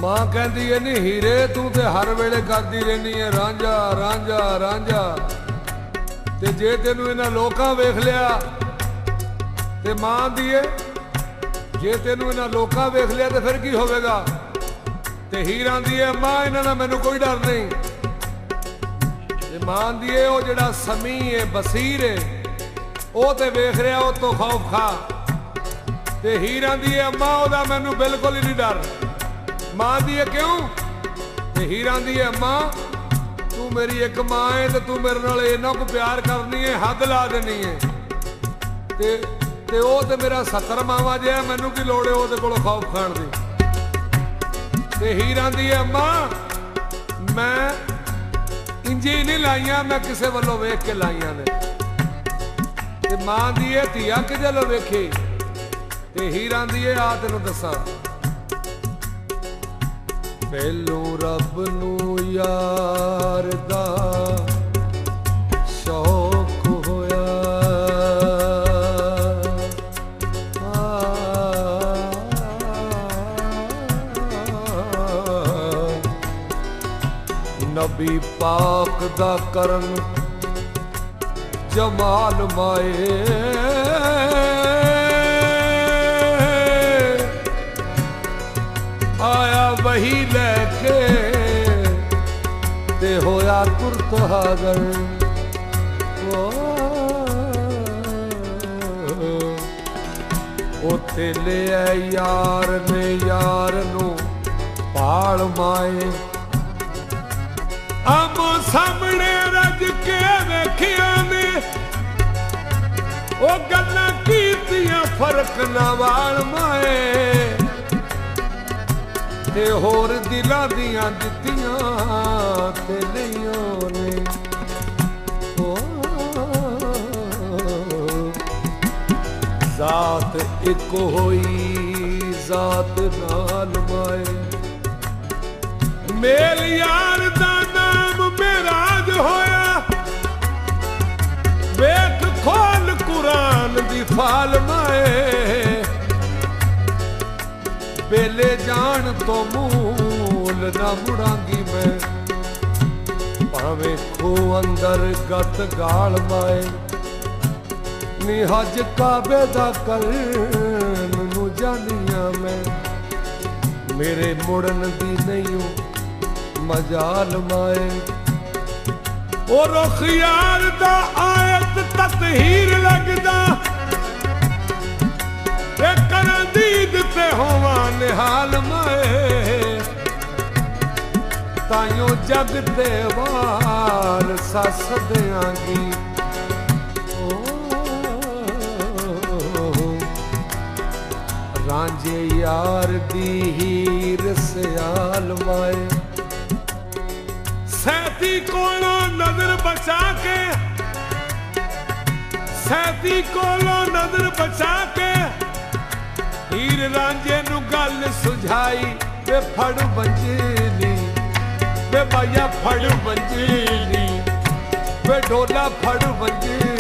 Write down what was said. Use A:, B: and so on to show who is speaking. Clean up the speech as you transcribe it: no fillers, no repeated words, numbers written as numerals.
A: मां कहती है नी हीरे तू ते हर वेले करती रहनी है रांझा रांझा रांझा, ते जे तेनू इन्हां लोकां वेख लिया ते मां दी है जे तेनू इन्हां लोकां वेख लिया ते फिर की होवेगा। ते हीर आंदी है मां इन्हां दा मैनू कोई डर नहीं। ते मां दी है वो जिहड़ा समी है बसीर है वो ते वेख रहा वो तो खौफ खा। ते हीर आंदी है अम्मा ओदा मैनू बिल्कुल ही नहीं डर। मां दी है क्यों? ते हीर आंदी है अम्मा तू मेरी एक मां है ते तू मेरे नाल इन्ना को प्यार करनी है हद ला देनी है। ते वो ते मेरा 70 मावा जिहा मैनू की लोड़ है ओहदे कोलों खौफ खाण दी। ते हीर आंदी है अम्मा मैं इंजी नहीं लाइया, मैं किसे वालों वेख के लाइया ने। ते मां दी है धीआ किदे लो वेखे? ते हीर आंदी है आ तैनूं दसां पहलों रब नू यार दा शौक होया, नबी पाक दा करन जमाल माए, आया वही लैके ते होया तुरत हाज़र। उथे ले यार ने यार नू पाल माए, आमो सामने रज के वेखिया ने ओ गल्लां कीतियां फर्क ना वाल माए, ते होर दिलां दियां दित्तियां ते नहीं ने। जात एक होई जात नाल माए, मेल यार दा नाम मेराज होया, वेख खोल कुरान दी फाल माए, बेले जान तो मूल ना मुड़ांगी मैं, भावे खो अंदर गत गाल माए, निहज काबे दा करन नू जानिया मैं, मेरे मुड़न दी नहीं मजाल माए। ओ रुख यार दा आयत ततहीर लगदा, कर दीद ते होवा निहाल माए, ताइयों जग ते वार सस देंगी। रांझे यार दी हीर सयाल माए, सैती कोलों नजर बचा के सैती कोलों नजर बचा के हीर रांझे नू गल सुझाई, वे फड़ बंजीली वे बाया फड़ बंजीली वे ढोला फड़ बंजीली।